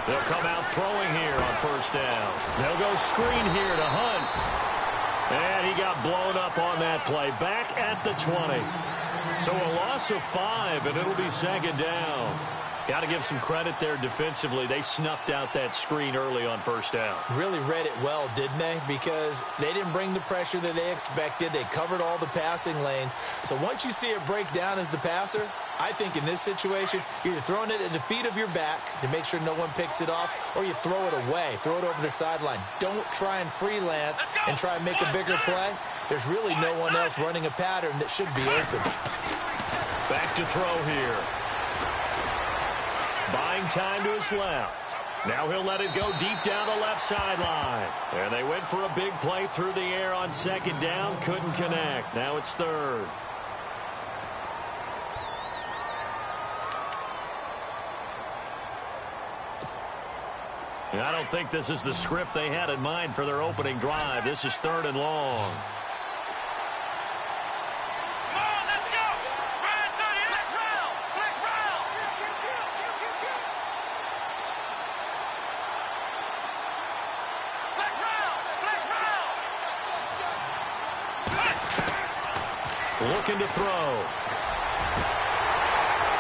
They'll come out throwing here on first down. They'll go screen here to Hunt. And he got blown up on that play. Back at the 20. So a loss of 5, and it'll be second down. Got to give some credit there defensively. They snuffed out that screen early on first down. Really read it well, didn't they? Because they didn't bring the pressure that they expected. They covered all the passing lanes. So once you see it break down as the passer, I think in this situation, you're either throwing it at the feet of your back to make sure no one picks it off, or you throw it away, throw it over the sideline. Don't try and freelance and try and make a bigger play. There's really no one else running a pattern that should be open. Back to throw here. Buying time to his left. Now he'll let it go deep down the left sideline. And they went for a big play through the air on second down. Couldn't connect. Now it's third. And I don't think this is the script they had in mind for their opening drive. This is third and long. Looking to throw.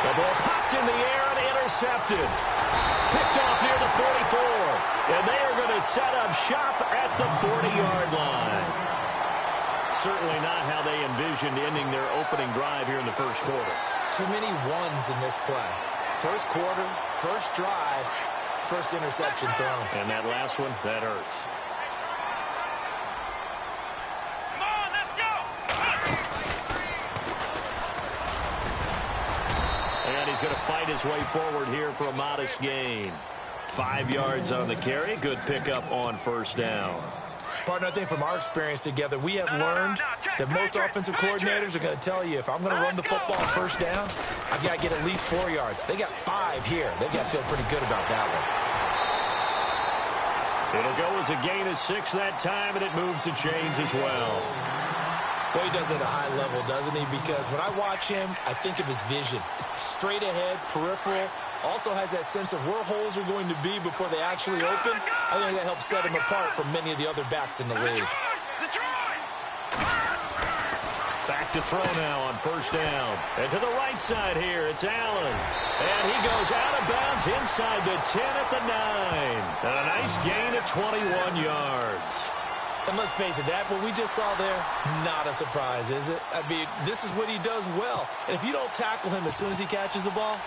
The ball popped in the air and intercepted. Picked off near the 44. And they are going to set up shop at the 40-yard line. Certainly not how they envisioned ending their opening drive here in the first quarter. Too many ones in this play. First quarter, first drive, first interception thrown. And that last one, that hurts. He's going to fight his way forward here for a modest gain. 5 yards on the carry. Good pickup on first down. Partner, I think from our experience together, we have learned that most offensive coordinators are going to tell you, if I'm going to run the football first down, I've got to get at least 4 yards. They got 5 here. They've got to feel pretty good about that one. It'll go as a gain of 6 that time, and it moves the chains as well. Boy, he does it at a high level, doesn't he? Because when I watch him, I think of his vision. Straight ahead, peripheral. Also has that sense of where holes are going to be before they actually open. I think that helps set him apart from many of the other backs in the league. Back to throw now on first down. And to the right side here, it's Allen. And he goes out of bounds inside the 10 at the 9. And a nice gain of 21 yards. And let's face it, that what we just saw there, not a surprise, is it? I mean, this is what he does well. And if you don't tackle him as soon as he catches the ball,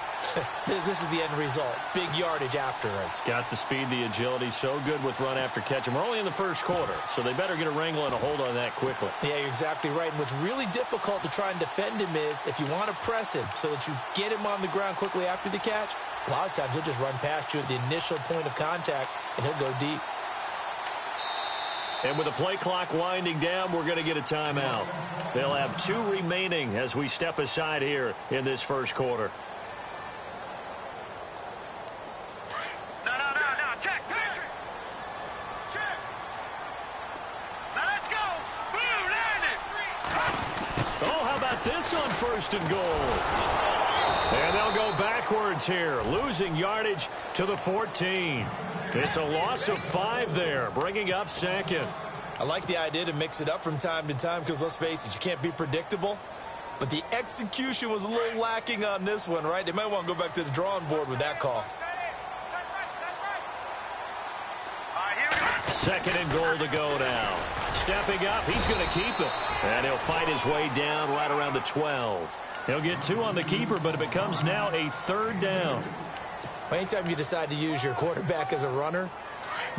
this is the end result. Big yardage afterwards. Got the speed, the agility, so good with run after catch. And we're only in the first quarter, so they better get a wrangle and a hold on that quickly. Yeah, you're exactly right. And what's really difficult to try and defend him is if you want to press him so that you get him on the ground quickly after the catch, a lot of times he'll just run past you at the initial point of contact, and he'll go deep. And with the play clock winding down, we're going to get a timeout. They'll have 2 remaining as we step aside here in this first quarter. No. Check. Check. Now let's go. Blue, land it. Oh, how about this on first and goal? And they'll go backwards here, losing yardage to the 14. It's a loss of 5 there, bringing up second. I like the idea to mix it up from time to time because, let's face it, you can't be predictable. But the execution was a little lacking on this one, right? They might want to go back to the drawing board with that call. Second and goal to go now. Stepping up, he's going to keep it. And he'll fight his way down right around the 12. He'll get 2 on the keeper, but it becomes now a third down. Anytime you decide to use your quarterback as a runner,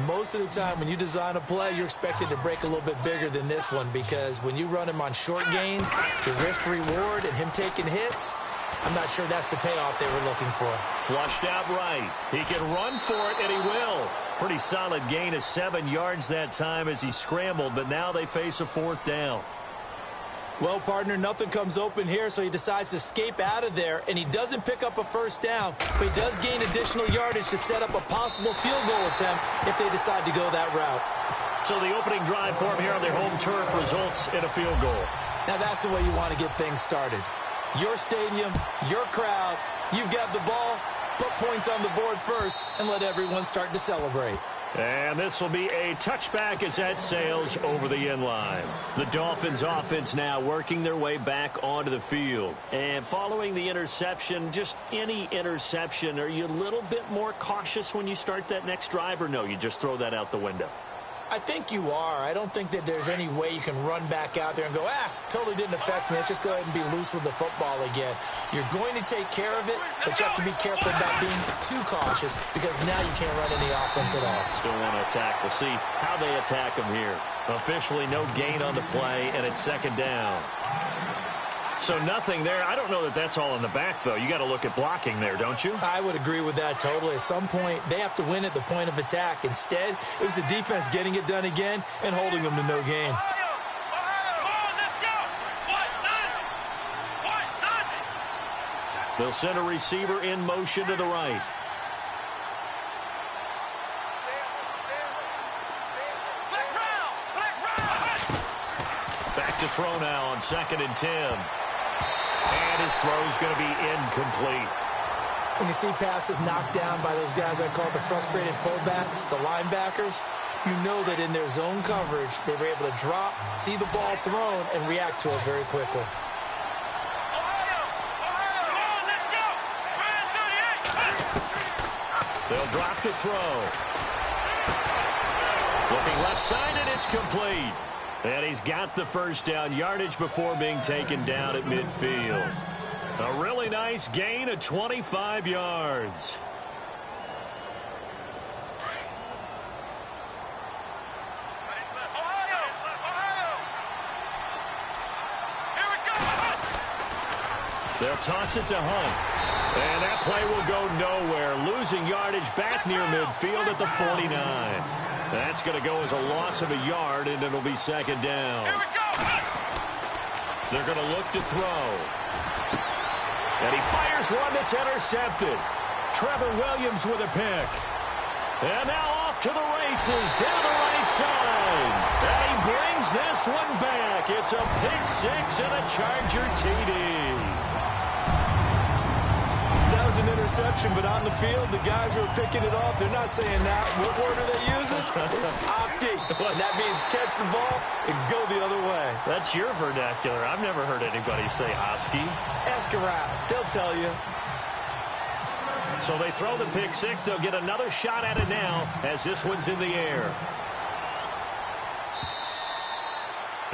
most of the time when you design a play, you're expected to break a little bit bigger than this one because when you run him on short gains, the risk-reward and him taking hits, I'm not sure that's the payoff they were looking for. Flushed out right. He can run for it, and he will. Pretty solid gain of 7 yards that time as he scrambled, but now they face a 4th down. Well, partner, nothing comes open here, so he decides to escape out of there, and he doesn't pick up a first down, but he does gain additional yardage to set up a possible field goal attempt if they decide to go that route. So the opening drive for him here on their home turf results in a field goal. Now that's the way you want to get things started. Your stadium, your crowd, you've got the ball, Put points on the board first and let everyone start to celebrate. And this will be a touchback as that sails over the end line. The Dolphins offense now working their way back onto the field. And following the interception, just any interception, are you a little bit more cautious when you start that next drive, or no, you just throw that out the window? I think you are. I don't think that there's any way you can run back out there and go, totally didn't affect me. Let's just go ahead and be loose with the football again. You're going to take care of it, but you have to be careful about being too cautious because now you can't run any offense at all. Still want to attack. We'll see how they attack them here. Officially no gain on the play, and it's second down. So nothing there. I don't know that that's all in the back, though. You got to look at blocking there, don't you? I would agree with that totally. At some point, they have to win at the point of attack. Instead, it was the defense getting it done again and holding them to no gain. They'll send a receiver in motion to the right. Back to throw now on 2nd and 10. And his throw's going to be incomplete. When you see passes knocked down by those guys I call the frustrated fullbacks, the linebackers, you know that in their zone coverage, they were able to drop, see the ball thrown, and react to it very quickly. They'll drop to throw. Looking left side, and it's complete. And he's got the first down yardage before being taken down at midfield. A really nice gain of 25 yards. They'll toss it to Hunt. And that play will go nowhere. Losing yardage back near midfield at the 49. That's going to go as a loss of a yard, and it'll be second down. They're going to look to throw. And he fires one that's intercepted. Trevor Williams with a pick. And now off to the races down the right side. And he brings this one back. It's a pick six and a Charger TD. An interception, but on the field, the guys who are picking it off, they're not saying that. What word are they using? It's Oski. And that means catch the ball and go the other way. That's your vernacular. I've never heard anybody say Oski. Ask around. They'll tell you. So they throw the pick six. They'll get another shot at it now as this one's in the air.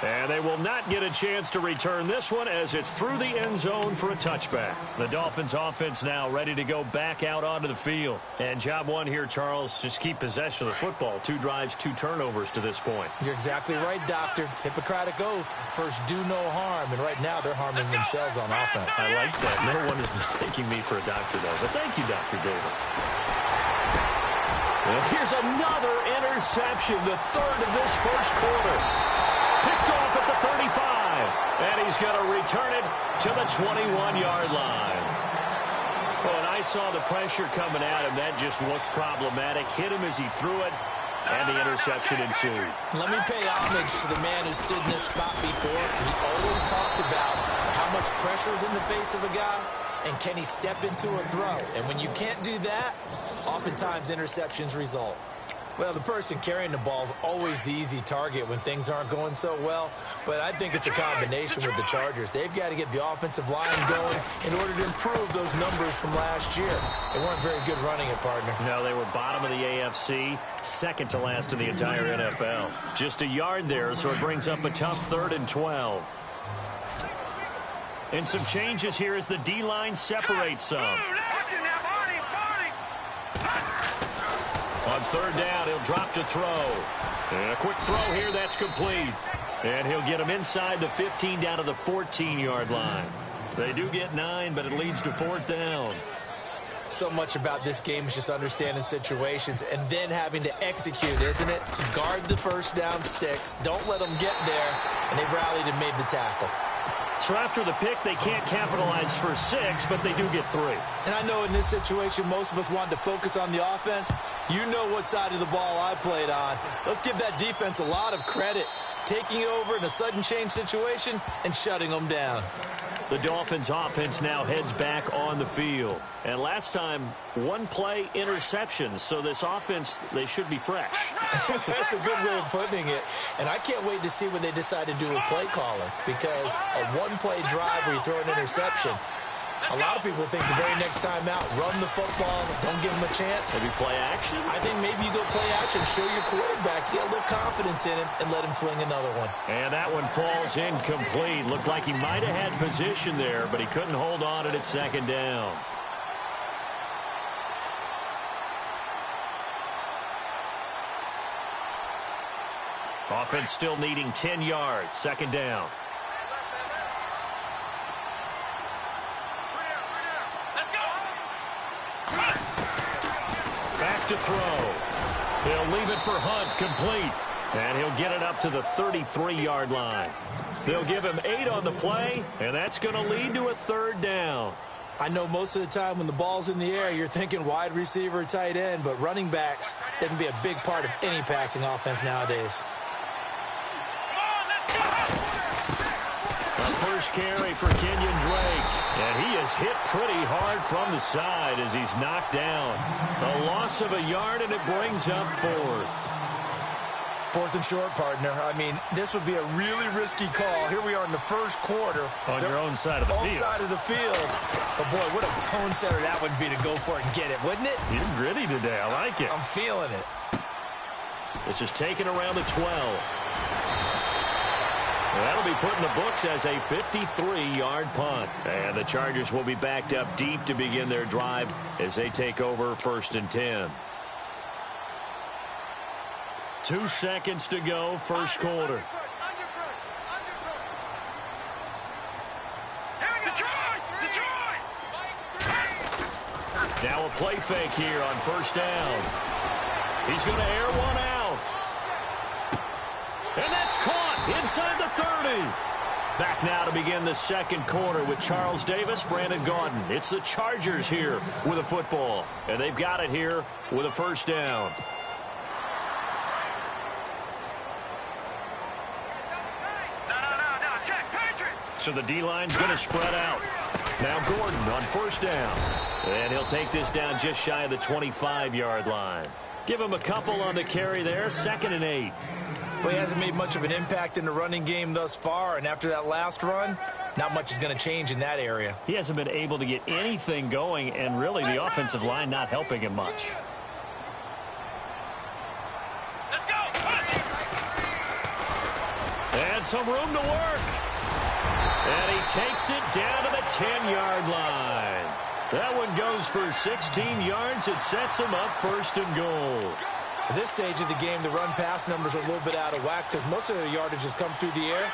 And they will not get a chance to return this one as it's through the end zone for a touchback. The Dolphins offense now ready to go back out onto the field. And job one here, Charles, just keep possession of the football. 2 drives, 2 turnovers to this point. You're exactly right, Doctor. Hippocratic oath. First, do no harm. And right now, they're harming themselves on offense. I like that. No one is mistaking me for a doctor, though. But thank you, Dr. Davis. And here's another interception, the third of this first quarter. Picked off at the 35, and he's going to return it to the 21-yard line. Well, and I saw the pressure coming at him. That just looked problematic. Hit him as he threw it, and the interception ensued. Let me pay homage to the man who stood in this spot before. He always talked about how much pressure is in the face of a guy, and can he step into a throw. And when you can't do that, oftentimes interceptions result. Well, the person carrying the ball is always the easy target when things aren't going so well. But I think it's a combination with the Chargers. They've got to get the offensive line going in order to improve those numbers from last year. They weren't very good running it, partner. No, they were bottom of the AFC, second to last in the entire NFL. Just a yard there, so it brings up a tough 3rd and 12. And some changes here as the D-line separates some. On 3rd down, he'll drop to throw. And a quick throw here, that's complete. And he'll get him inside the 15 down to the 14-yard line. They do get 9, but it leads to 4th down. So much about this game is just understanding situations and then having to execute, isn't it? Guard the first down sticks. Don't let them get there. And they rallied and made the tackle. So after the pick, they can't capitalize for 6, but they do get 3. And I know in this situation, most of us wanted to focus on the offense. You know what side of the ball I played on. Let's give that defense a lot of credit. Taking over in a sudden change situation and shutting them down. The Dolphins offense now heads back on the field. And last time, one-play interceptions. So this offense, they should be fresh. That's a good way of putting it. And I can't wait to see what they decide to do with play calling. Because a one-play drive where you throw an interception, a lot of people think the very next time out, run the football, don't give them a chance. Maybe play action? I think maybe you go play action, show your quarterback, get a little confidence in him, and let him fling another one. And that one falls incomplete. Looked like he might have had position there, but he couldn't hold on at second down. Offense still needing 10 yards. Second down. Back to throw. He'll leave it for Hunt, complete. And he'll get it up to the 33-yard line. They'll give him 8 on the play, and that's going to lead to a third down. I know most of the time when the ball's in the air, you're thinking wide receiver, tight end, but running backs, they can be a big part of any passing offense nowadays. A first carry for Kenyon Drake. And he is hit pretty hard from the side as he's knocked down. A loss of a yard, and it brings up 4th. 4th and short, partner. I mean, this would be a really risky call. Here we are in the first quarter. On your own side of the field. Own side of the field. But, boy, what a tone setter that would be to go for it and get it, wouldn't it? He's gritty today. I like it. I'm feeling it. This is taken around the 12. That'll be put in the books as a 53-yard punt. And the Chargers will be backed up deep to begin their drive as they take over 1st and 10. 2 seconds to go, first quarter. Now a play fake here on first down. He's going to air one out. And that's caught inside the 30. Back now to begin the second quarter with Charles Davis, Brandon Gaudin. It's the Chargers here with a football. And they've got it here with a first down. So the D-line's going to spread out. Now Gordon on first down. And he'll take this down just shy of the 25-yard line. Give him a couple on the carry there. 2nd and 8. Well, he hasn't made much of an impact in the running game thus far, and after that last run, not much is going to change in that area. He hasn't been able to get anything going, and really the offensive line not helping him much. Let's go. And some room to work. And he takes it down to the 10-yard line. That one goes for 16 yards. It sets him up 1st and goal. At this stage of the game, the run-pass numbers are a little bit out of whack because most of their yardage has come through the air.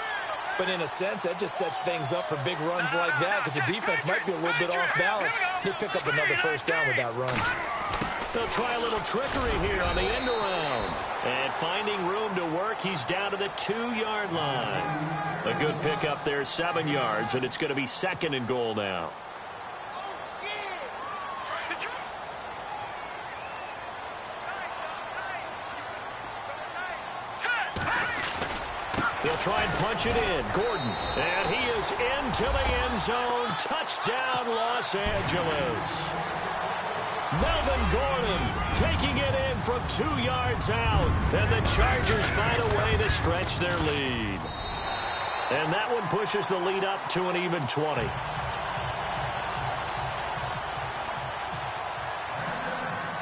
But in a sense, that just sets things up for big runs like that because the defense might be a little bit off balance. They pick up another first down with that run. They'll try a little trickery here on the end around. And finding room to work, he's down to the 2-yard line. A good pickup there, 7 yards, and it's going to be 2nd and goal now. They'll try and punch it in. Gordon. And he is into the end zone. Touchdown, Los Angeles. Melvin Gordon taking it in from 2 yards out. And the Chargers find a way to stretch their lead. And that one pushes the lead up to an even 20.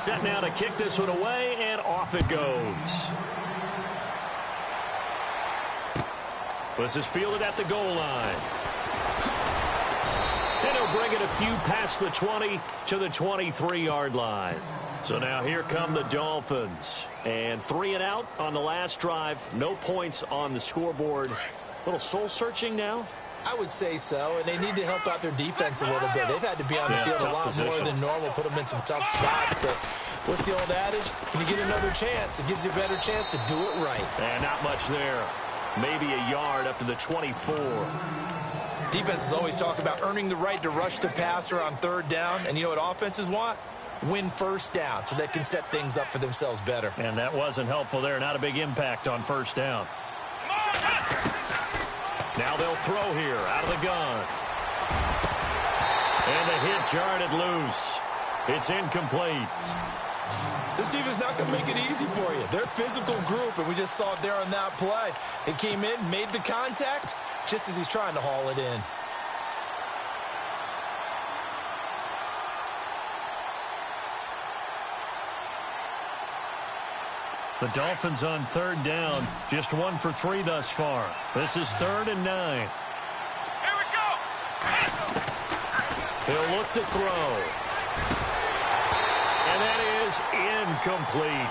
Set now to kick this one away, and off it goes. This is fielded at the goal line. And he'll bring it a few past the 20 to the 23-yard line. So now here come the Dolphins. And 3 and out on the last drive. No points on the scoreboard. A little soul-searching now? I would say so, and they need to help out their defense a little bit. They've had to be on the field a lot more than normal, put them in some tough spots. But what's the old adage? When you get another chance, it gives you a better chance to do it right. And not much there. Maybe a yard up to the 24. Defenses always talk about earning the right to rush the passer on 3rd down. And you know what offenses want? Win first down so they can set things up for themselves better. And that wasn't helpful there. Not a big impact on first down. Now they'll throw here out of the gun. And the hit jarred it loose. It's incomplete. This defense is not going to make it easy for you. They're a physical group, and we just saw it there on that play. It came in, made the contact, just as he's trying to haul it in. The Dolphins on third down, just 1 for 3 thus far. This is 3rd and 9. Here we go. He'll look to throw. And that is incomplete.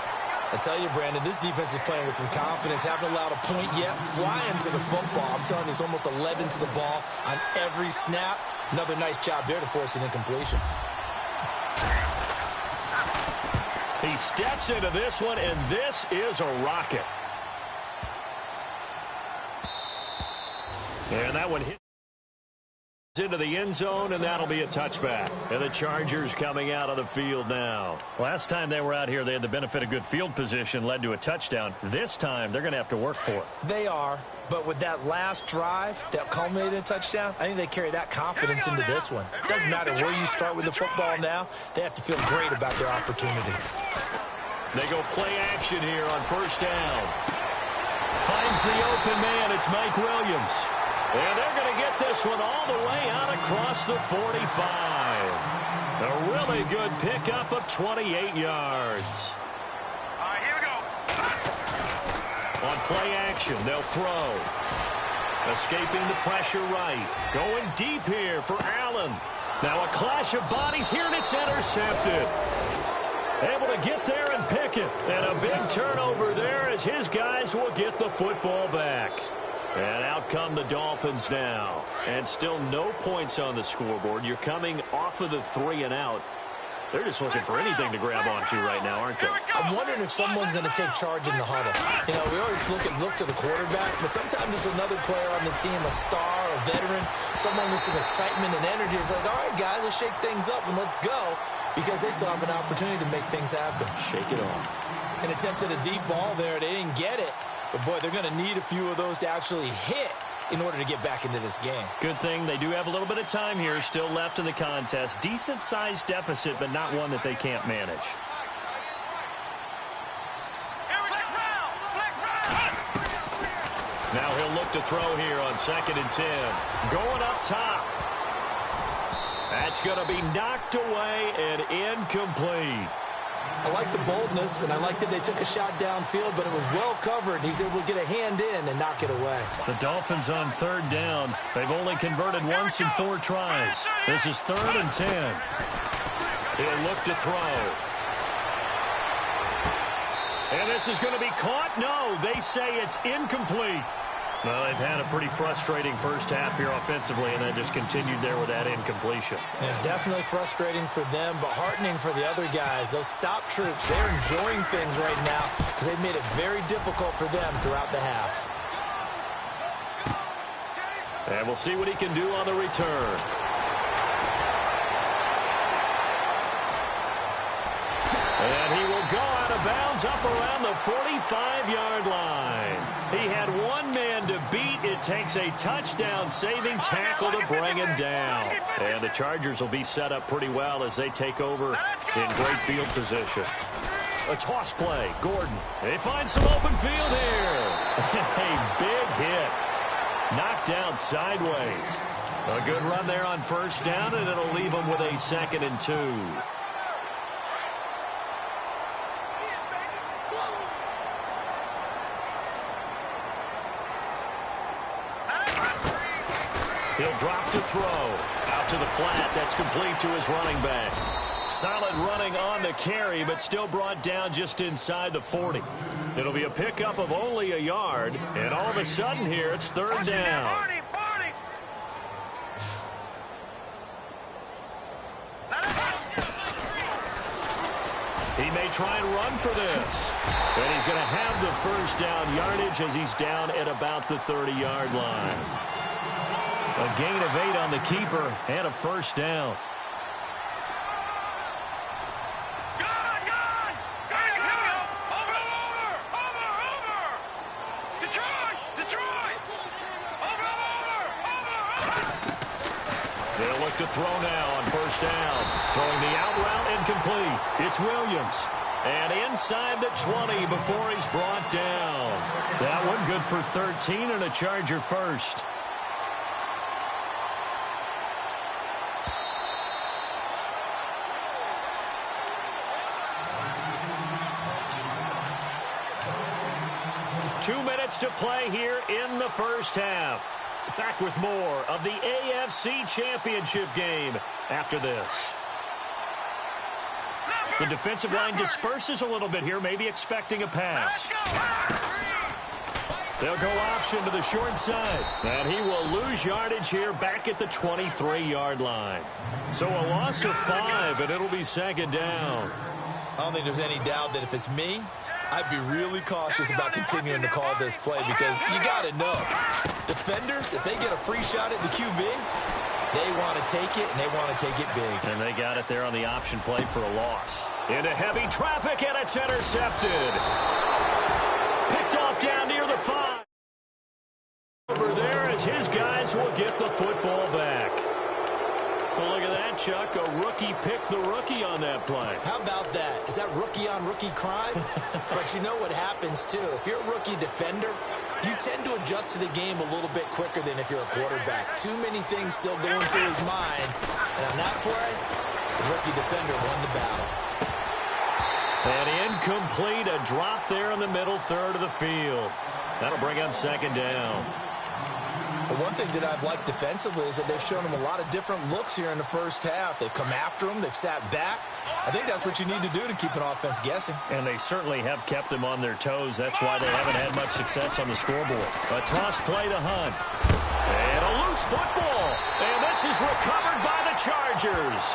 I tell you, Brandon, this defense is playing with some confidence. Haven't allowed a point yet. Flying to the football. I'm telling you, it's almost 11 to the ball on every snap. Another nice job there to force an incompletion. He steps into this one, and this is a rocket. And that one hits into the end zone, and that'll be a touchback. And the Chargers coming out of the field now. Last time they were out here, they had the benefit of good field position, led to a touchdown. This time, they're going to have to work for it. They are, but with that last drive that culminated in a touchdown, I think they carry that confidence into this one. It doesn't matter where you start with the football now. They have to feel great about their opportunity. They go play action here on first down. Finds the open man. It's Mike Williams. And they're going to get this one all the way out across the 45. A really good pickup of 28 yards. All right, here we go. On play action, they'll throw. Escaping the pressure right. Going deep here for Allen. Now a clash of bodies here, and it's intercepted. Able to get there and pick it. And a big turnover there as his guys will get the football back. And out come the Dolphins now. And still no points on the scoreboard. You're coming off of the 3 and out. They're just looking for anything to grab onto right now, aren't they? I'm wondering if someone's going to take charge in the huddle. You know, we always look to the quarterback, but sometimes it's another player on the team, a star, a veteran, someone with some excitement and energy. It's like, all right, guys, let's shake things up and let's go, because they still have an opportunity to make things happen. Shake it off. And attempted a deep ball there. They didn't get it. But, boy, they're going to need a few of those to actually hit in order to get back into this game. Good thing they do have a little bit of time here still left in the contest. Decent-sized deficit, but not one that they can't manage. Now he'll look to throw here on 2nd and 10. Going up top. That's going to be knocked away and incomplete. I like the boldness, and I like that they took a shot downfield, but it was well covered. He's able to get a hand in and knock it away. The Dolphins on 3rd down. They've only converted once in 4 tries. This is 3rd and 10. He'll look to throw. And this is going to be caught. No, they say it's incomplete. Well, they've had a pretty frustrating first half here offensively, and then just continued there with that incompletion. Yeah, definitely frustrating for them, but heartening for the other guys. Those stop troops, they're enjoying things right now because they've made it very difficult for them throughout the half. And we'll see what he can do on the return. And he will go out of bounds up around the 45-yard line. He had one man to beat. It takes a touchdown-saving tackle to bring him down. And the Chargers will be set up pretty well as they take over in great field position. A toss play. Gordon. They find some open field here. A big hit. Knocked down sideways. A good run there on first down, and it'll leave them with a 2nd and 2. He'll drop to throw. Out to the flat. That's complete to his running back. Solid running on the carry, but still brought down just inside the 40. It'll be a pickup of only a yard, and all of a sudden here, it's 3rd down. He may try and run for this. And he's going to have the first down yardage as he's down at about the 30-yard line. A gain of 8 on the keeper and a first down. They'll look to throw now on first down. Throwing the out route incomplete. It's Williams. And inside the 20 before he's brought down. That one good for 13 and a Charger first. Two minutes to play here in the first half. Back with more of the AFC Championship game after this. The defensive line disperses a little bit here, maybe expecting a pass. They'll go option to the short side. And he will lose yardage here back at the 23-yard line. So a loss of 5, and it'll be second down. I don't think there's any doubt that if it's me, I'd be really cautious about continuing to call this play because you got to know, defenders, if they get a free shot at the QB, they want to take it, and they want to take it big. And they got it there on the option play for a loss. Into heavy traffic, and it's intercepted. Picked off down near the 5. Over there as his guys will get the football back. Well, look at that, Chuck. A rookie picked the rookie on that play. How about that? Is that rookie-on-rookie crime? But you know what happens, too. If you're a rookie defender, you tend to adjust to the game a little bit quicker than if you're a quarterback. Too many things still going through his mind. And on that play, the rookie defender won the battle. And incomplete, a drop there in the middle third of the field. That'll bring up second down. But one thing that I've liked defensively is that they've shown him a lot of different looks here in the first half. They've come after him. They've sat back. I think that's what you need to do to keep an offense guessing. And they certainly have kept them on their toes. That's why they haven't had much success on the scoreboard. A toss play to Hunt. And a loose football. And this is recovered by the Chargers.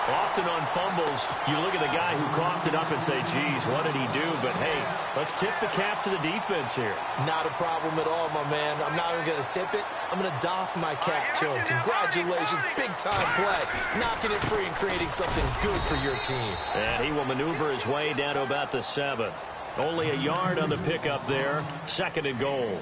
Often on fumbles, you look at the guy who coughed it up and say, geez, what did he do? But, hey, let's tip the cap to the defense here. Not a problem at all, my man. I'm not even going to tip it. I'm going to doff my cap to him. Congratulations. Big-time play. Knocking it free and creating something good for your team. And he will maneuver his way down to about the 7. Only a yard on the pickup there. Second and goal.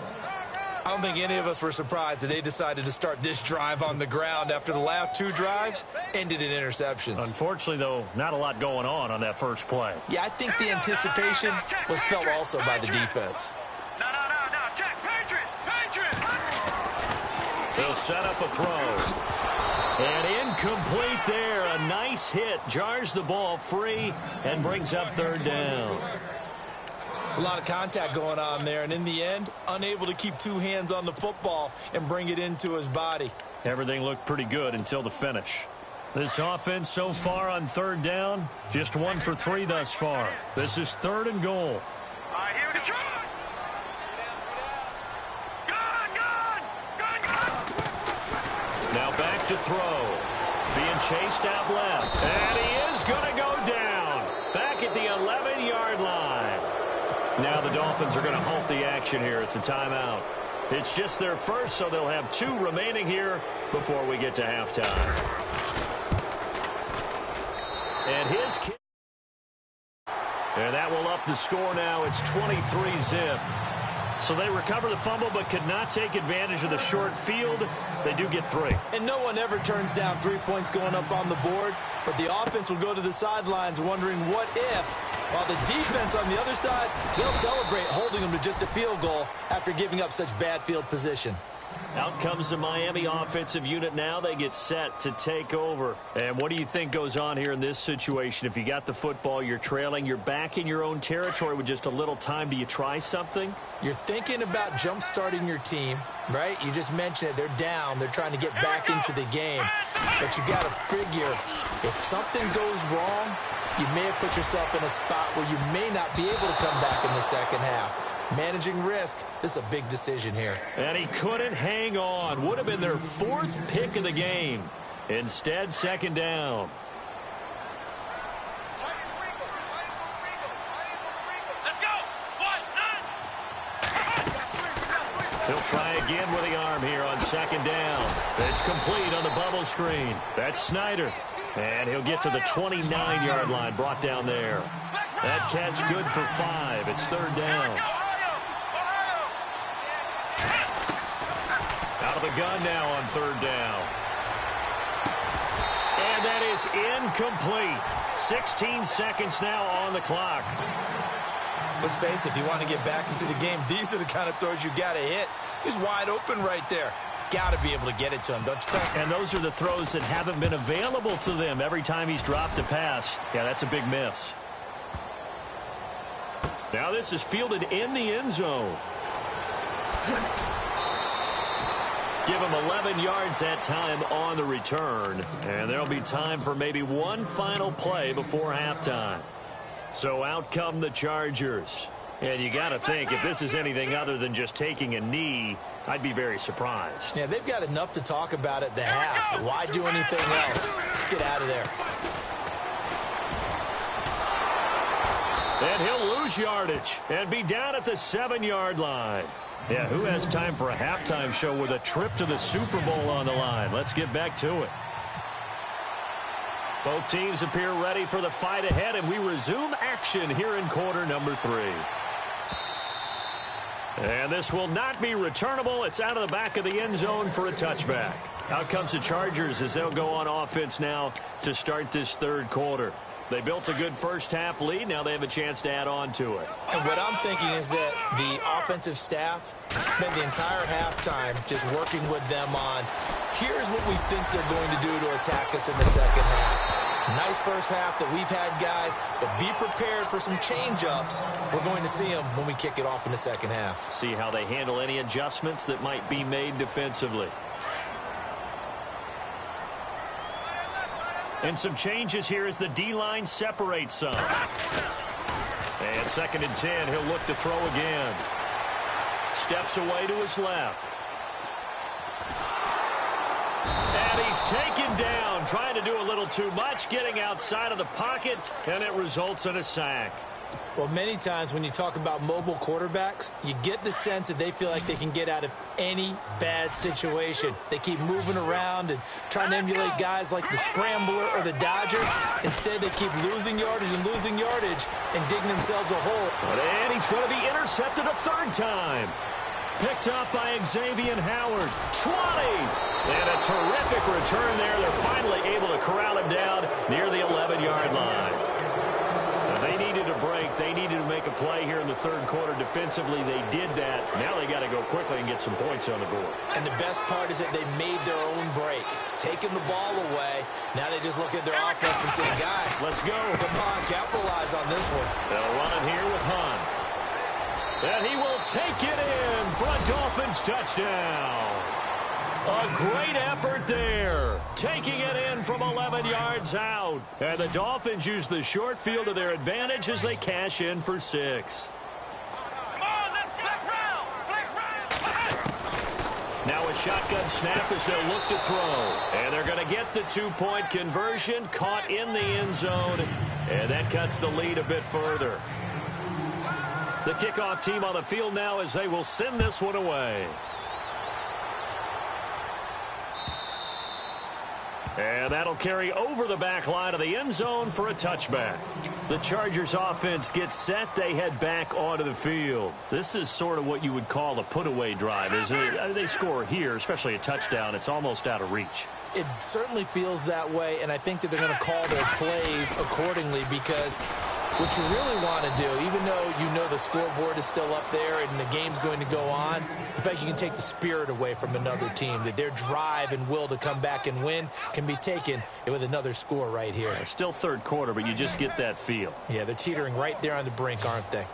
I don't think any of us were surprised that they decided to start this drive on the ground after the last 2 drives ended in interceptions. Unfortunately, though, not a lot going on that first play. Yeah, I think the anticipation was felt also by the defense. No, check, Patriot. They'll set up a throw. And incomplete there. A nice hit. Jars the ball free and brings up third down. It's a lot of contact going on there, and in the end, unable to keep 2 hands on the football and bring it into his body. Everything looked pretty good until the finish. This offense so far on third down, just 1 for 3 thus far. This is third and goal. All right, here we go. Gun. Now back to throw. Being chased out left. And he is going to go down. Back at the 11-yard line. Now the Dolphins are going to halt the action here. It's a timeout. It's just their first, so they'll have 2 remaining here before we get to halftime. And his kick. And that will up the score now. It's 23-zip. So they recover the fumble but could not take advantage of the short field. They do get 3. And no one ever turns down 3 points going up on the board, but the offense will go to the sidelines wondering what if, while the defense on the other side, they'll celebrate holding them to just a field goal after giving up such bad field position. Out comes the Miami offensive unit now. They get set to take over. And what do you think goes on here in this situation? If you got the football, you're trailing, you're back in your own territory with just a little time. Do you try something? You're thinking about jump-starting your team, right? You just mentioned it. They're down. They're trying to get back into the game. But you got to figure, if something goes wrong, you may have put yourself in a spot where you may not be able to come back in the second half. Managing risk, this is a big decision here. And he couldn't hang on. Would have been their 4th pick of the game. Instead, second down. Let's go. 1, 9. He'll try again with the arm here on second down. It's complete on the bubble screen. That's Snyder. And he'll get to the 29-yard line, brought down there. That catch good for 5. It's third down. Out of the gun now on third down. And that is incomplete. 16 seconds now on the clock. Let's face it, if you want to get back into the game, these are the kind of throws you got to hit. He's wide open right there. Got to be able to get it to him, don't you think? And those are the throws that haven't been available to them every time he's dropped a pass. Yeah, that's a big miss. Now this is fielded in the end zone. Give him 11 yards that time on the return. And there'll be time for maybe one final play before halftime. So out come the Chargers. And you got to think, if this is anything other than just taking a knee, I'd be very surprised. Yeah, they've got enough to talk about at the half. Why do anything else? Let's get out of there. And he'll lose yardage and be down at the 7-yard line. Yeah, who has time for a halftime show with a trip to the Super Bowl on the line? Let's get back to it. Both teams appear ready for the fight ahead, and we resume action here in quarter number 3. And this will not be returnable. It's out of the back of the end zone for a touchback. Out comes the Chargers as they'll go on offense now to start this third quarter. They built a good first-half lead. Now they have a chance to add on to it. And what I'm thinking is that the offensive staff spent the entire halftime just working with them on, here's what we think they're going to do to attack us in the second half. Nice first half that we've had, guys, but be prepared for some change-ups. We're going to see them when we kick it off in the second half. See how they handle any adjustments that might be made defensively. And some changes here as the D-line separates some. And 2nd and 10, he'll look to throw again. Steps away to his left. And he's taken down, trying to do a little too much, getting outside of the pocket, and it results in a sack. Well, many times when you talk about mobile quarterbacks, you get the sense that they feel like they can get out of any bad situation. They keep moving around and trying to emulate guys like the Scrambler or the Dodgers. Instead, they keep losing yardage and digging themselves a hole. And he's going to be intercepted a third time. Picked up by Xavier Howard. 20! And a terrific return there. They're finally able to corral him down near the 11-yard line. They needed a break. They needed to make a play here in the third quarter defensively. They did that. Now they got to go quickly and get some points on the board. And the best part is that they made their own break. Taking the ball away. Now they just look at their offense and say, guys, let's go. Come on, capitalize on this one. They'll run it here with Hunt. And he will take it in for a Dolphins touchdown. A great effort there. Taking it in from 11 yards out. And the Dolphins use the short field to their advantage as they cash in for 6. Come on, let's flex round. Now a shotgun snap as they'll look to throw. And they're going to get the 2-point conversion, caught in the end zone. And that cuts the lead a bit further. The kickoff team on the field now as they will send this one away. And that'll carry over the back line of the end zone for a touchback. The Chargers offense gets set. They head back onto the field. This is sort of what you would call a put-away drive, isn't it? They score here, especially a touchdown. It's almost out of reach. It certainly feels that way, and I think that they're going to call their plays accordingly because what you really want to do, even though you know the scoreboard is still up there and the game's going to go on, in fact, you can take the spirit away from another team, that their drive and will to come back and win can be taken with another score right here. Yeah, still third quarter, but you just get that feel. Yeah, they're teetering right there on the brink, aren't they?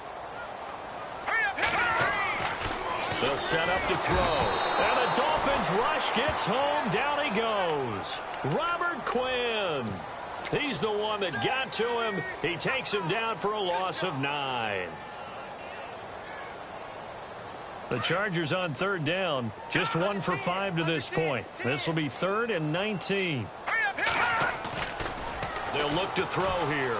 They'll set up to throw. And the Dolphins rush gets home. Down he goes. Robert Quinn. He's the one that got to him. He takes him down for a loss of 9. The Chargers on third down. Just 1 for 5 to this point. This will be 3rd and 19. They'll look to throw here.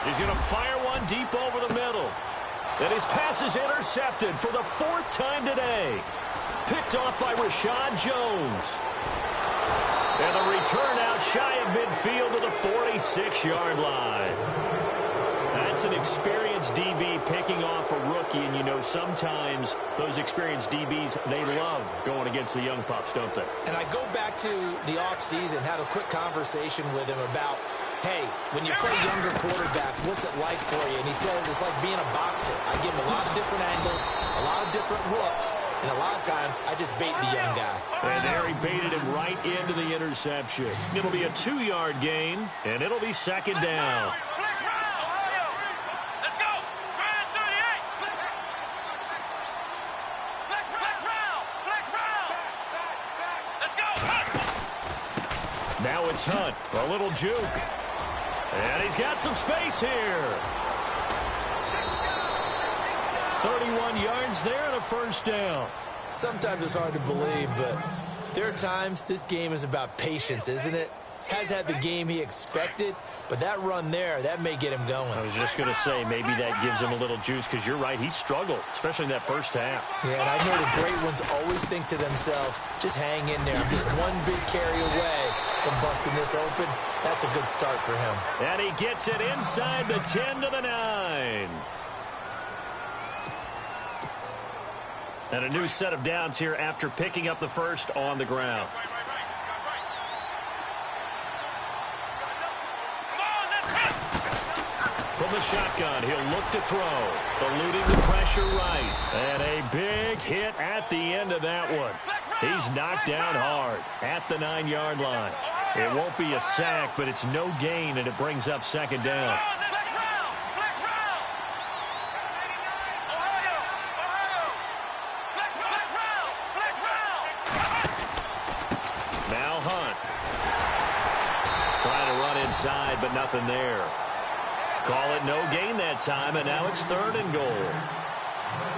He's going to fire one deep over the middle. And his pass is intercepted for the 4th time today. Picked off by Rashad Jones. And the return out shy of midfield to the 46-yard line. That That's an experienced DB picking off a rookie, and you know sometimes those experienced DBs, they love going against the young pups, don't they? And I go back to the offseason, had a quick conversation with him about, hey, when you play younger quarterbacks, what's it like for you? And he says it's like being a boxer. I give him a lot of different angles, a lot of different looks, and a lot of times I just bait the young guy. And there he baited him right into the interception. It'll be a 2-yard gain, and it'll be second down. Now it's Hunt, a little juke. And he's got some space here. 31 yards there and a first down. Sometimes it's hard to believe, but there are times this game is about patience, isn't it? Has had the game he expected, but that run there, that may get him going. I was just going to say, maybe that gives him a little juice, because you're right, he struggled, especially in that first half. Yeah, and I know the great ones always think to themselves, just hang in there. I'm just one big carry away from busting this open. That's a good start for him. And he gets it inside the 10 to the 9. And a new set of downs here after picking up the first on the ground. From the shotgun, he'll look to throw, eluding the pressure right. And a big hit at the end of that one. He's knocked down hard at the 9-yard line. It won't be a sack, but it's no gain, and it brings up second down. Now Hunt. Trying to run inside, but nothing there. Call it no gain that time, and now it's 3rd and goal.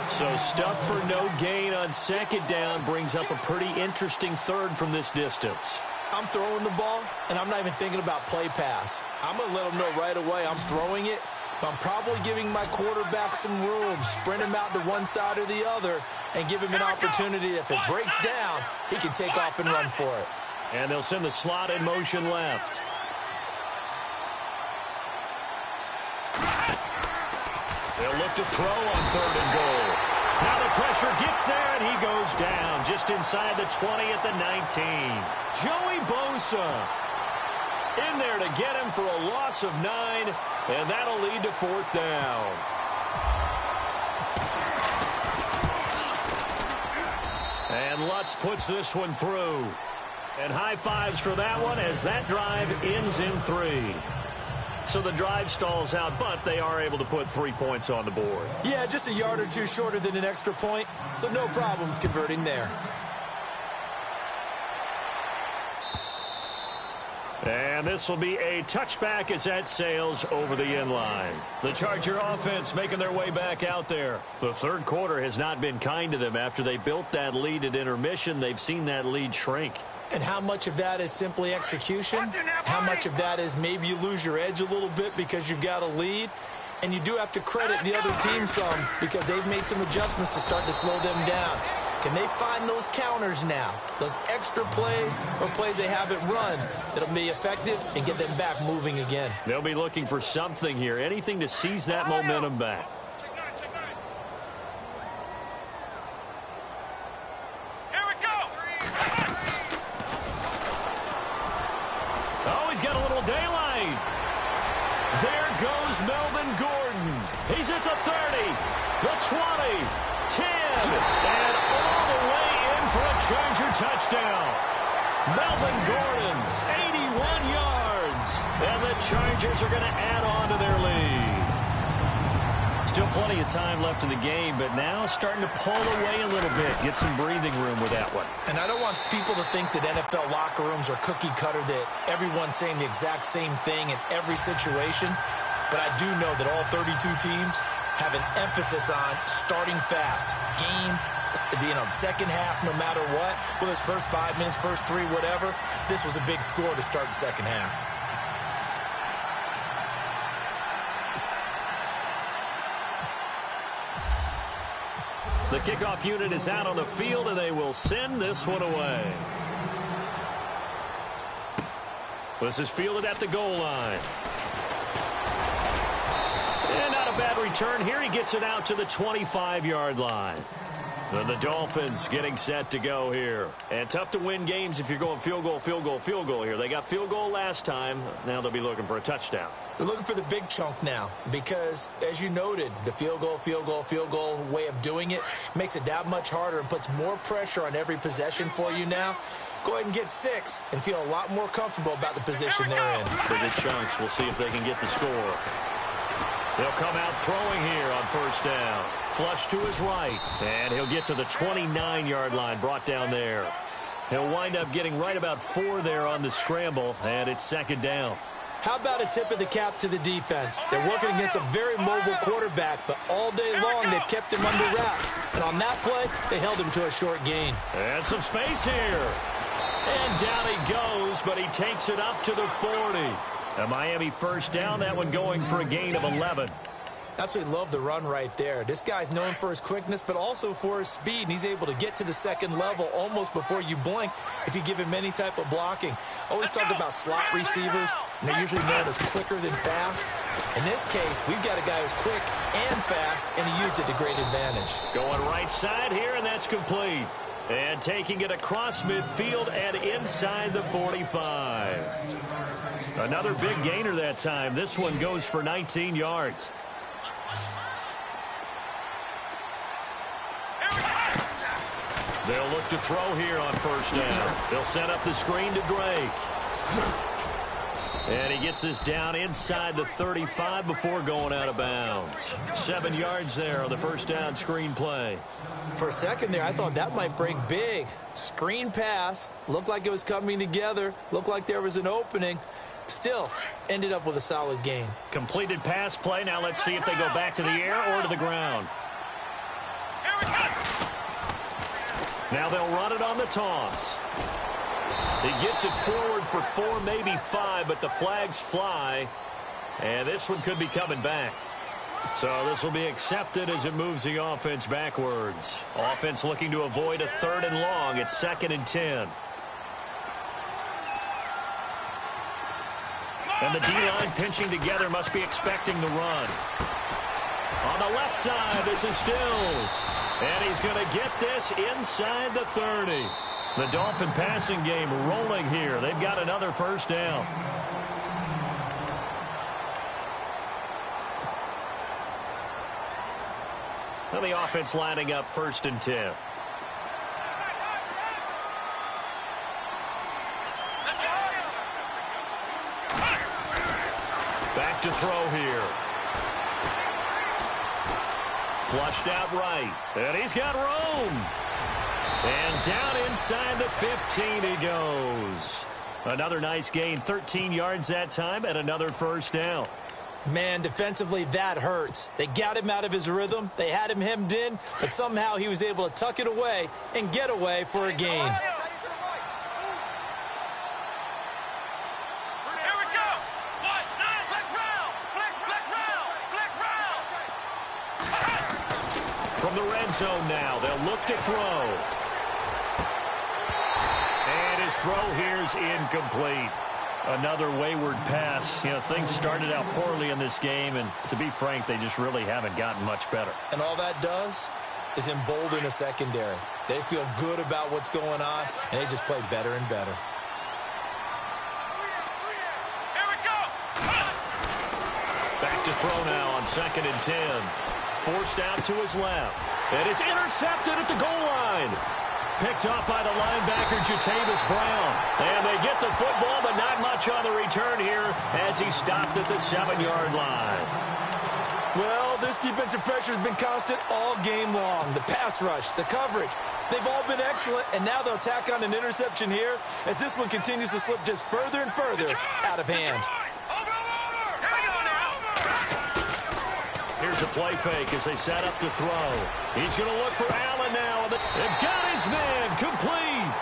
So stuff for no gain on second down brings up a pretty interesting third from this distance. I'm throwing the ball, and I'm not even thinking about play pass. I'm going to let him know right away I'm throwing it, but I'm probably giving my quarterback some room, sprint him out to one side or the other, and give him an opportunity. If it breaks down, he can take off and run for it. And they'll send the slot in motion left. They'll look to throw on 3rd and goal. Now the pressure gets there, and he goes down just inside the 20 at the 19. Joey Bosa in there to get him for a loss of 9, and that'll lead to 4th down. And Lutz puts this one through. And high fives for that one as that drive ends in 3. So the drive stalls out, but they are able to put 3 points on the board. Yeah, just a yard or two shorter than an extra point, so no problems converting there. And this will be a touchback as that sails over the end line. The Charger offense making their way back out there. The third quarter has not been kind to them. After they built that lead at intermission, they've seen that lead shrink. And how much of that is simply execution? How much of that is maybe you lose your edge a little bit because you've got a lead? And you do have to credit the other team some because they've made some adjustments to start to slow them down. Can they find those counters now, those extra plays or plays they haven't run that'll be effective and get them back moving again? They'll be looking for something here, anything to seize that momentum back. Melvin Gordon. He's at the 30, the 20, 10, and all the way in for a Charger touchdown. Melvin Gordon, 81 yards, and the Chargers are going to add on to their lead. Still plenty of time left in the game, but now starting to pull away a little bit, get some breathing room with that one. And I don't want people to think that NFL locker rooms are cookie cutter, that everyone's saying the exact same thing in every situation. But I do know that all 32 teams have an emphasis on starting fast. Game, second half, no matter what. Well, it's first 5 minutes, first 3, whatever. This was a big score to start the second half. The kickoff unit is out on the field, and they will send this one away. This is fielded at the goal line. And a bad return here. He gets it out to the 25-yard line. And the Dolphins getting set to go here. And tough to win games if you're going field goal, field goal, field goal here. They got field goal last time. Now they'll be looking for a touchdown. They're looking for the big chunk now because, as you noted, the field goal, field goal, field goal way of doing it makes it that much harder and puts more pressure on every possession for you now. Go ahead and get 6 and feel a lot more comfortable about the position they're in. For the chunks, we'll see if they can get the score. They'll come out throwing here on first down. Flush to his right, and he'll get to the 29-yard line, brought down there. He'll wind up getting right about 4 there on the scramble, and it's second down. How about a tip of the cap to the defense? They're working against a very mobile quarterback, but all day long they've kept him under wraps. And on that play, they held him to a short gain. And some space here. And down he goes, but he takes it up to the 40. A Miami first down, that one going for a gain of 11. Absolutely love the run right there. This guy's known for his quickness, but also for his speed, and he's able to get to the second level almost before you blink if you give him any type of blocking. Always talk about slot receivers, and they're usually known as quicker than fast. In this case, we've got a guy who's quick and fast, and he used it to great advantage. Going right side here, and that's complete. And taking it across midfield and inside the 45. Another big gainer that time. This one goes for 19 yards. They'll look to throw here on first down. They'll set up the screen to Drake. And he gets this down inside the 35 before going out of bounds. 7 yards there on the first down screen play. For a second there, I thought that might break big. Screen pass. Looked like it was coming together. Looked like there was an opening. Still, ended up with a solid gain. Completed pass play. Now let's see if they go back to the air or to the ground. Now they'll run it on the toss. He gets it forward for 4, maybe 5, but the flags fly. And this one could be coming back. So this will be accepted as it moves the offense backwards. Offense looking to avoid a 3rd and long. It's 2nd and 10. And the D-line pinching together, must be expecting the run. On the left side, this is Stills. And he's going to get this inside the 30. The Dolphin passing game rolling here. They've got another first down. And the offense lining up 1st and 10. Back to throw here. Flushed out right. And he's got room. And down inside the 15 he goes. Another nice gain. 13 yards that time and another first down. Man, defensively, that hurts. They got him out of his rhythm. They had him hemmed in, but somehow he was able to tuck it away and get away for a gain. From the red zone now, they'll look to throw. And his throw here's incomplete. Another wayward pass. You know, things started out poorly in this game, and to be frank, they just really haven't gotten much better. And all that does is embolden a secondary. They feel good about what's going on, and they just play better and better. Back to throw now on 2nd and 10. Forced out to his left. And it's intercepted at the goal line. Picked up by the linebacker, Jatavis Brown. And they get the football, but not much on the return here as he stopped at the 7-yard line. Well, this defensive pressure has been constant all game long. The pass rush, the coverage, they've all been excellent, and now they'll tack on an interception here as this one continues to slip just further and further out of hand. Here's a play fake as they set up to throw. He's going to look for Allen now. They've got his man complete.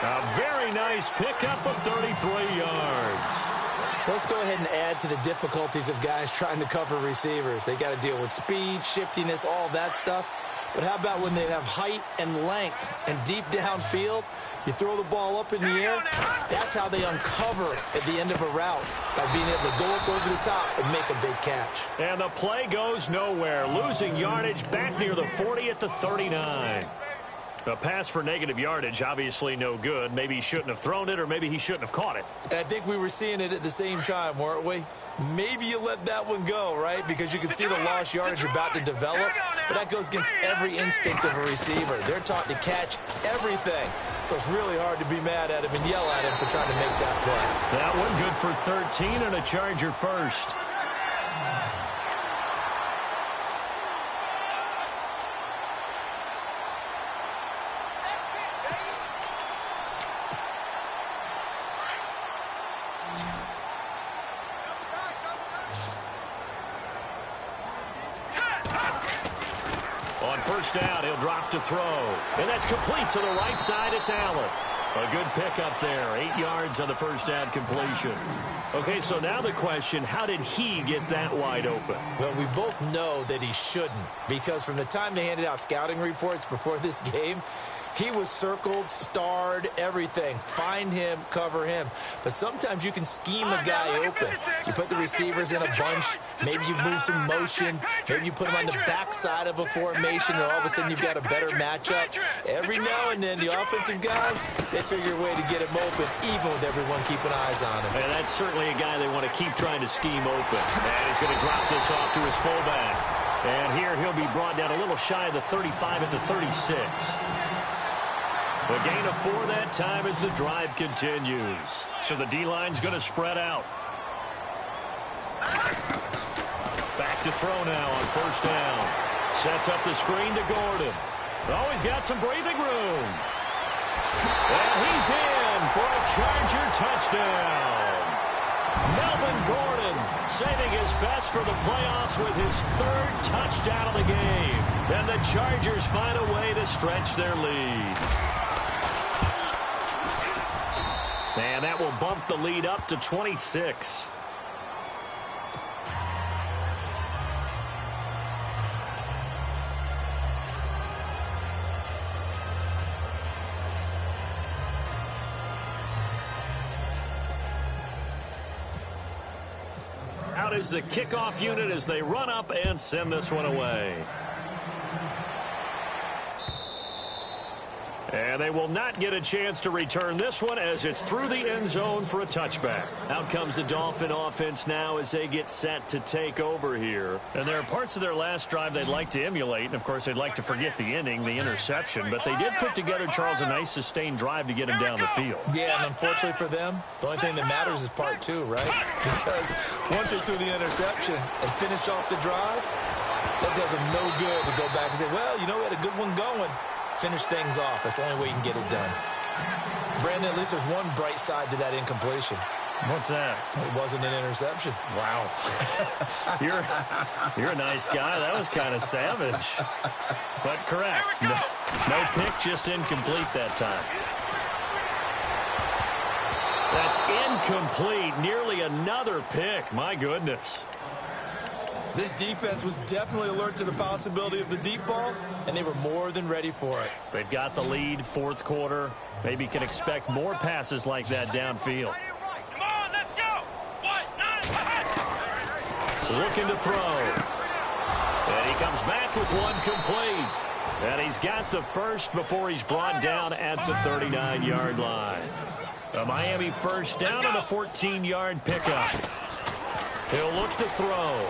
A very nice pickup of 33 yards. So let's go ahead and add to the difficulties of guys trying to cover receivers. They got to deal with speed, shiftiness, all that stuff. But how about when they have height and length and deep downfield? You throw the ball up in the air, that's how they uncover at the end of a route, by being able to go up over the top and make a big catch. And the play goes nowhere, losing yardage back near the 40 at the 39. A pass for negative yardage, obviously no good. Maybe he shouldn't have thrown it, or maybe he shouldn't have caught it. And I think we were seeing it at the same time, weren't we? Maybe you let that one go, right? Because you can see the lost yardage about to develop, but that goes against every instinct of a receiver. They're taught to catch everything. So it's really hard to be mad at him and yell at him for trying to make that play. That one good for 13 and a Charger first. On first down, he'll drop to throw. And that's complete to the right side. It's Allen. A good pickup there. 8 yards on the first down completion. Okay, so now the question, how did he get that wide open? Well, we both know that he shouldn't, because from the time they handed out scouting reports before this game, he was circled, starred, everything. Find him, cover him. But sometimes you can scheme a guy open. You put the receivers in a bunch. Maybe you move some motion. Maybe you put them on the backside of a formation, and all of a sudden you've got a better matchup. Every now and then, the offensive guys, they figure a way to get him open, even with everyone keeping eyes on him. And that's certainly a guy they want to keep trying to scheme open. And he's going to drop this off to his fullback. And here he'll be brought down a little shy of the 35 at the 36. A gain of 4 that time as the drive continues. So the D-line's going to spread out. Back to throw now on first down. Sets up the screen to Gordon. Oh, he's got some breathing room. And he's in for a Charger touchdown. Melvin Gordon saving his best for the playoffs with his 3rd touchdown of the game. And the Chargers find a way to stretch their lead. And that will bump the lead up to 26. Out is the kickoff unit as they run up and send this one away. And they will not get a chance to return this one as it's through the end zone for a touchback. Out comes the Dolphin offense now as they get set to take over here. And there are parts of their last drive they'd like to emulate. And, of course, they'd like to forget the ending, the interception. But they did put together, Charles, a nice sustained drive to get him down the field. Yeah, and unfortunately for them, the only thing that matters is part 2, right? Because once they threw the interception and finished off the drive, that does them no good to go back and say, well, you know, we had a good one going. Finish things off. That's the only way you can get it done. Brandon, at least there's one bright side to that incompletion. What's that? It wasn't an interception. Wow. You're a nice guy. That was kind of savage. But correct. No pick, just incomplete that time. That's incomplete. Nearly another pick. My goodness. This defense was definitely alert to the possibility of the deep ball, and they were more than ready for it. They've got the lead, 4th quarter. Maybe can expect more passes like that downfield. Come on, let's go. 1-9. Looking to throw. And he comes back with one complete. And he's got the first before he's brought down at the 39-yard line. A Miami first down and a 14-yard pickup. He'll look to throw.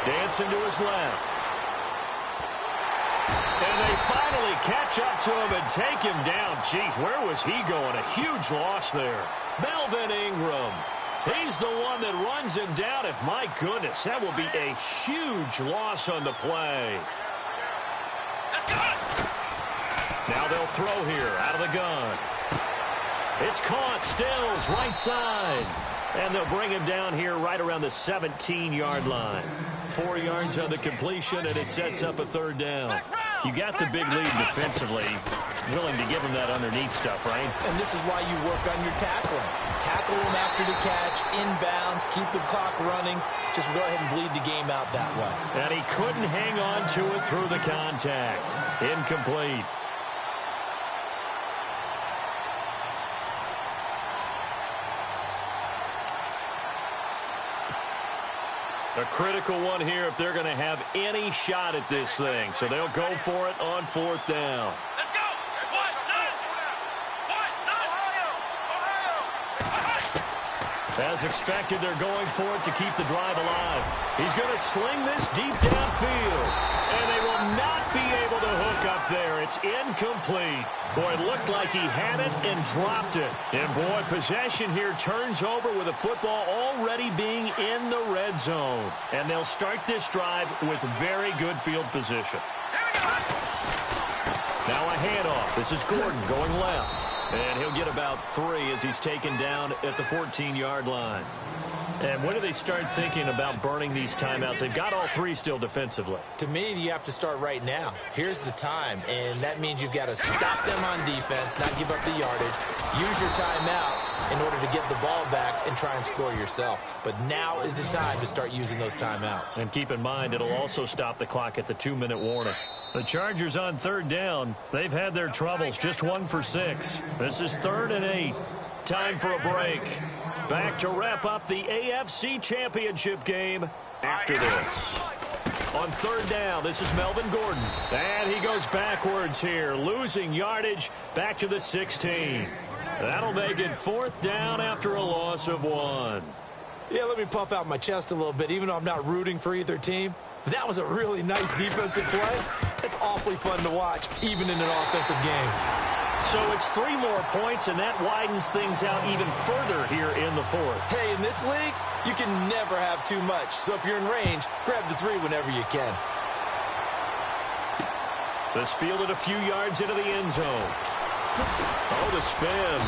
Dancing to his left. And they finally catch up to him and take him down. Jeez, where was he going? A huge loss there. Melvin Ingram. He's the one that runs him down. And my goodness, that will be a huge loss on the play. Now they'll throw here out of the gun. It's caught. Stills right side. And they'll bring him down here right around the 17-yard line. 4 yards on the completion, and it sets up a 3rd down. You got the big lead defensively, willing to give him that underneath stuff, right? And this is why you work on your tackling. tackle them after the catch, inbounds, keep the clock running. Just go ahead and bleed the game out that way. And he couldn't hang on to it through the contact. Incomplete. A critical one here if they're going to have any shot at this thing. So they'll go for it on 4th down. Let's go. As expected, they're going for it to keep the drive alive. He's going to sling this deep downfield. And they will not be able to hook up there. It's incomplete. Boy, it looked like he had it and dropped it. And, boy, possession here turns over with a football already being in the red zone. And they'll start this drive with very good field position. Now a handoff. This is Gordon going left. And he'll get about 3 as he's taken down at the 14-yard line. And when do they start thinking about burning these timeouts? They've got all 3 still defensively. To me, you have to start right now. Here's the time, and that means you've got to stop them on defense, not give up the yardage, use your timeouts in order to get the ball back and try and score yourself. But now is the time to start using those timeouts. And keep in mind, it'll also stop the clock at the 2-minute warning. The Chargers on 3rd down. They've had their troubles, just 1 for 6. This is 3rd and 8. Time for a break. Back to wrap up the AFC Championship game after this. On 3rd down, this is Melvin Gordon. And he goes backwards here, losing yardage back to the 16. That'll make it 4th down after a loss of 1. Yeah, let me puff out my chest a little bit, even though I'm not rooting for either team. That was a really nice defensive play. It's awfully fun to watch, even in an offensive game. So it's 3 more points, and that widens things out even further here in the 4th. Hey, in this league, you can never have too much. So if you're in range, grab the 3 whenever you can. This fielded a few yards into the end zone. Oh, the spin.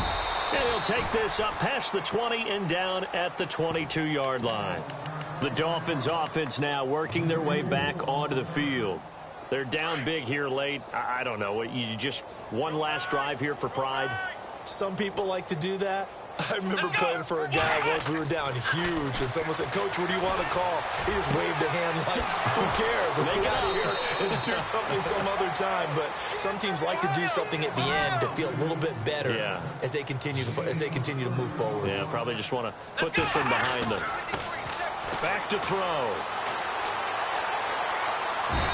And he'll take this up past the 20 and down at the 22-yard line. The Dolphins offense now working their way back onto the field. They're down big here late. I don't know. You just one last drive here for pride? Some people like to do that. I remember playing for a guy once. We were down huge, and someone said, "Coach, what do you want to call?" He just waved a hand like, "Who cares? Let's get out of here and do something some other time." But some teams like to do something at the end to feel a little bit better as they continue to move forward. Yeah, probably just want to put this one behind them. Back to throw.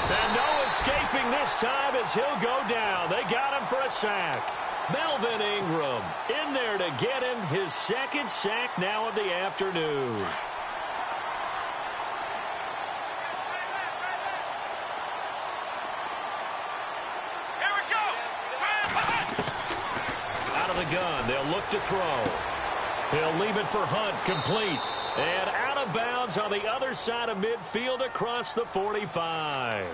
And no escaping this time as he'll go down. They got him for a sack. Melvin Ingram in there to get him his 2nd sack now of the afternoon. Here we go. Out of the gun, they'll look to throw. He'll leave it for Hunt, complete. And out of bounds on the other side of midfield across the 45.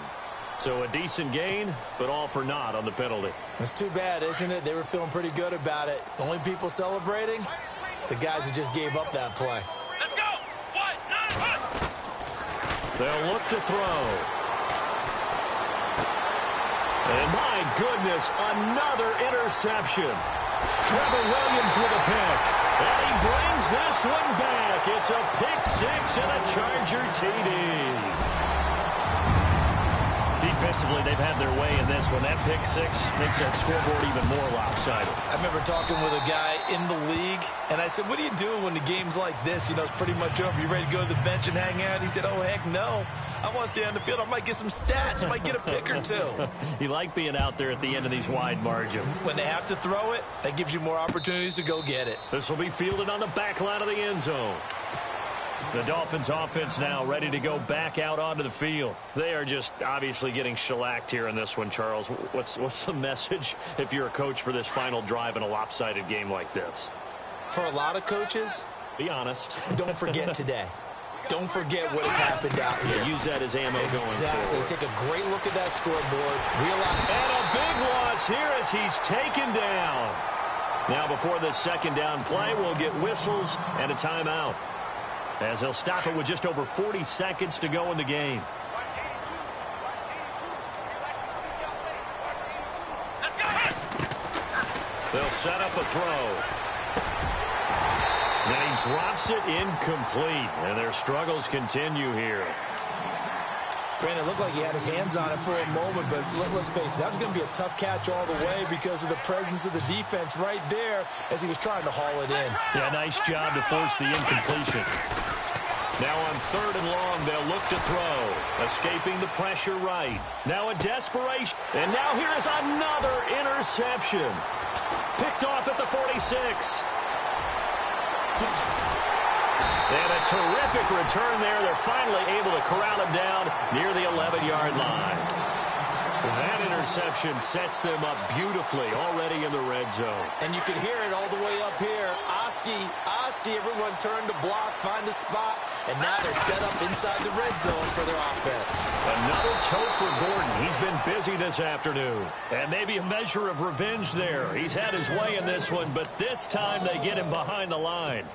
So a decent gain, but all for naught on the penalty. That's too bad, isn't it? They were feeling pretty good about it. The only people celebrating, the guys who just gave up that play. Let's go. 1, 9, 1. They'll look to throw. And my goodness, another interception. Trevor Williams with a pick. And he brings this one back. It's a pick 6 and a Charger TD. Defensively, they've had their way in this one. That pick 6 makes that scoreboard even more lopsided. I remember talking with a guy in the league, and I said, "What do you do when the game's like this? You know, it's pretty much over. You ready to go to the bench and hang out?" He said, "Oh, heck no. I want to stay on the field. I might get some stats. I might get a pick or 2. You like being out there at the end of these wide margins. When they have to throw it, that gives you more opportunities to go get it. This will be fielded on the back line of the end zone. The Dolphins offense now ready to go back out onto the field. They are just obviously getting shellacked here in this one, Charles. What's the message if you're a coach for this final drive in a lopsided game like this? For a lot of coaches, be honest. Don't forget today. Don't forget what has happened out here. Yeah, use that as ammo going forward. Exactly. Take a great look at that scoreboard. Realize. And a big loss here as he's taken down. Now before this 2nd down play, we'll get whistles and a timeout, as they'll stop it with just over 40 seconds to go in the game. They'll set up a throw. Then he drops it incomplete, and their struggles continue here. Brandon, it looked like he had his hands on it for a moment, but let's face it, that was going to be a tough catch all the way because of the presence of the defense right there as he was trying to haul it in. Yeah, nice job to force the incompletion. Now on 3rd and long, they'll look to throw. Escaping the pressure right. Now a desperation. And now here is another interception. Picked off at the 46. And a terrific return there. They're finally able to corral him down near the 11-yard line. That interception sets them up beautifully already in the red zone. And you can hear it all the way up here. Oski, everyone turned to block, find a spot, and now they're set up inside the red zone for their offense. Another toe for Gordon. He's been busy this afternoon. And maybe a measure of revenge there. He's had his way in this one, but this time they get him behind the line.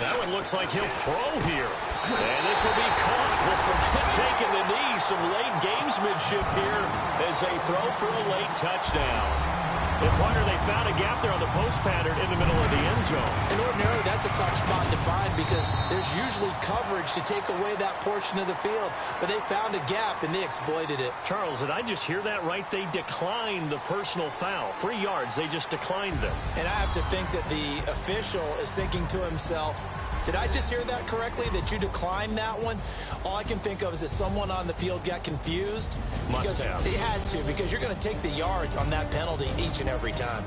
That one looks like he'll throw here. And this will be caught. Well, forget taking the knee. Some late gamesmanship here as they throw for a late touchdown. And partner, they found a gap there on the post pattern in the middle of the end zone. And ordinarily, that's a tough spot to find because there's usually coverage to take away that portion of the field. But they found a gap, and they exploited it. Charles, did I just hear that right? They declined the personal foul. 3 yards, they just declined them. And I have to think that the official is thinking to himself, did I just hear that correctly, that you declined that one? All I can think of is that someone on the field got confused. Must have. They had to, because you're going to take the yards on that penalty each and every time.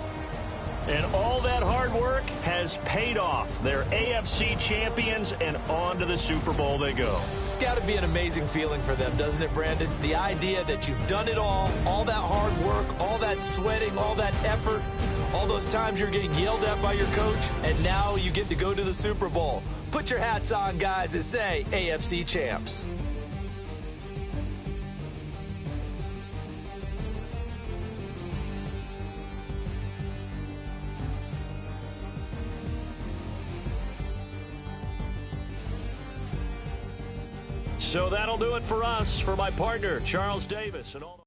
And all that hard work has paid off. They're AFC champions, and on to the Super Bowl they go. It's got to be an amazing feeling for them, doesn't it, Brandon? The idea that you've done it all that hard work, all that sweating, all that effort, all those times you're getting yelled at by your coach, and now you get to go to the Super Bowl. Put your hats on, guys, and say AFC champs. So that'll do it for us. For my partner, Charles Davis, and all the